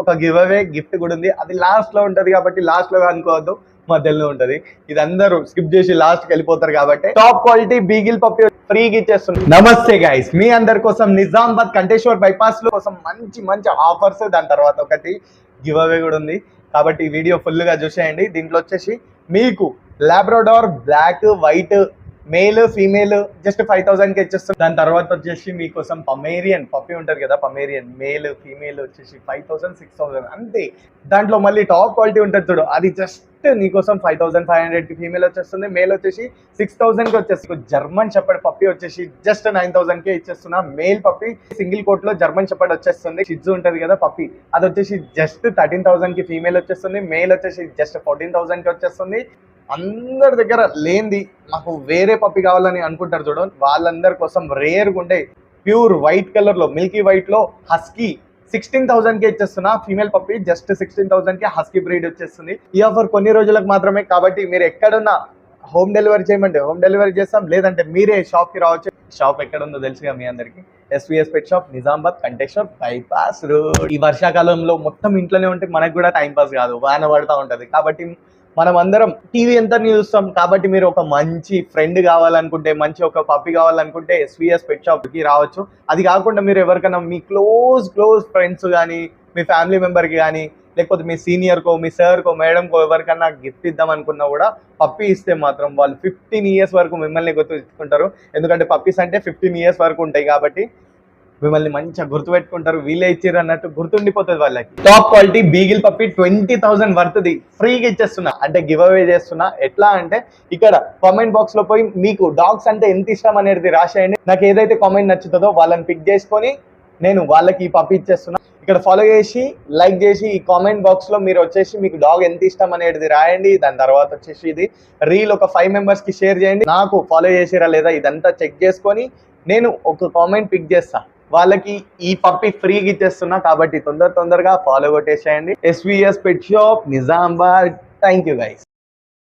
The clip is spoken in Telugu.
ఒక గివ్ అవే గిఫ్ట్ కూడా ఉంది. అది లాస్ట్ లో ఉంటది కాబట్టి లాస్ట్ లో అనుకోవద్దు, మధ్యలో ఉంటది. ఇది అందరూ స్కిప్ చేసి లాస్ట్ కి వెళ్ళిపోతారు కాబట్టి టాప్ క్వాలిటీ బీగిల్ పప్పి ఫ్రీగా ఇచ్చేస్తుంది. నమస్తే గైస్, మీ అందరి కోసం నిజామాబాద్ కంటేశ్వర్ బైపాస్ లో కోసం మంచి మంచి ఆఫర్స్, దాని తర్వాత ఒకటి గివ్ అవే కూడా ఉంది. కాబట్టి ఈ వీడియో ఫుల్ గా చూసేయండి. దీంట్లో వచ్చేసి మీకు labrador black white male female just 5000 కి ఇచ్చేస్తుంది. దాని తర్వాత వచ్చేసి మీకోసం పమేరియన్ పప్పి ఉంటుంది కదా, పమేరియన్ మేల్ ఫీమేల్ వచ్చేసి 5000 6000 అంతే. దాంట్లో మళ్ళీ టాప్ క్వాలిటీ ఉంటుంది చూడు, అది జస్ట్ నీకోసం 5500 కి ఫీమేల్ వచ్చేస్తుంది, మేల్ వచ్చేసి 6000 కి వచ్చేస్తుంది. జర్మన్ షెపర్డ్ పప్పి వచ్చేసి జస్ట్ 9000 కే ఇచ్చేస్తున్నా. మేల్ పప్పి సింగిల్ కోట్ లో జర్మన్ షెపర్డ్ వచ్చేస్తుంది. షిట్జు ఉంటది కదా పప్పి, అది వచ్చేసి జస్ట్ 13000 కి ఫీమేల్ వచ్చేస్తుంది. మేల్ వచ్చేసి జస్ట్ 14000 కి వచ్చేస్తుంది. అందరి దగ్గర లేనిది మాకు వేరే పప్పి కావాలని అనుకుంటారు చూడ, వాళ్ళందరి కోసం రేర్గా ఉండే ప్యూర్ వైట్ కలర్ లో మిల్కీ వైట్ లో హస్కీ 16000 కి ఇచ్చేస్తున్నా. ఫీమేల్ పప్పి జస్ట్ 16000 కి హస్కీ బ్రీడ్ వచ్చేస్తుంది. ఈ ఆఫర్ కొన్ని రోజులకు మాత్రమే కాబట్టి మీరు ఎక్కడున్నా హోమ్ డెలివరీ చేయమంటే హోమ్ డెలివరీ చేస్తాం, లేదంటే మీరే షాప్ కి రావచ్చు. షాప్ ఎక్కడ ఉందో తెలుసుగా మీ అందరికి, SVS pet shop, Nizamabad Kanteshwar bypass road. ఈ వర్షాకాలంలో మొత్తం ఇంట్లోనే ఉంటే మనకు కూడా టైం పాస్ కాదు, వాన పడతా ఉంటది. కాబట్టి మనం అందరం టీవీ ఎంత చూస్తాం కాబట్టి మీరు ఒక మంచి ఫ్రెండ్ కావాలనుకుంటే, మంచి ఒక పప్పి కావాలనుకుంటే SVS పెట్ షాప్ కి రావచ్చు. అది కాకుండా మీరు ఎవరికైనా మీ క్లోజ్ ఫ్రెండ్స్ కానీ, మీ ఫ్యామిలీ మెంబర్ కి కానీ, లేకపోతే మీ సీనియర్ కో, మీ సార్ కో, మేడం కో ఎవరికన్నా గిఫ్ట్ ఇద్దాం అనుకున్నా కూడా పప్పి ఇస్తే మాత్రం వాళ్ళు 15 years వరకు మిమ్మల్ని గుర్తుంచుకుంటారు. ఎందుకంటే పప్పీస్ అంటే 15 years వరకు ఉంటాయి కాబట్టి మిమ్మల్ని మంచిగా గుర్తుపెట్టుకుంటారు. వీళ్ళే ఇచ్చారు అన్నట్టు గుర్తుండిపోతుంది వాళ్ళకి. టాప్ క్వాలిటీ బీగిల్ పప్పి 20,000 వర్త్ది ఫ్రీగా ఇచ్చేస్తున్నా, అంటే గివ్ అవే చేస్తున్నా. ఎట్లా అంటే ఇక్కడ కామెంట్ బాక్స్ లో పోయి మీకు డాగ్స్ అంటే ఎంత ఇష్టం అనేది రాసేయండి. నాకు ఏదైతే కామెంట్ నచ్చుతుందో వాళ్ళని పిక్ చేసుకొని నేను వాళ్ళకి ఈ పప్పి ఇచ్చేస్తున్నా. ఇక్కడ ఫాలో చేసి లైక్ చేసి ఈ కామెంట్ బాక్స్ లో మీరు వచ్చేసి మీకు డాగ్ ఎంత ఇష్టం అనేది రాయండి. దాని తర్వాత వచ్చేసి ఇది రీల్ ఒక 5 members కి షేర్ చేయండి. నాకు ఫాలో చేసిరా లేదా ఇదంతా చెక్ చేసుకొని నేను ఒక కామెంట్ పిక్ చేస్తా, వాళ్ళకి ఈ పప్పి ఫ్రీగా ఇచ్చేస్తున్నా. కాబట్టి తొందరగా ఫాలో కొట్టేసేయండి. SVS pet shop Nizamabad. Thank you guys.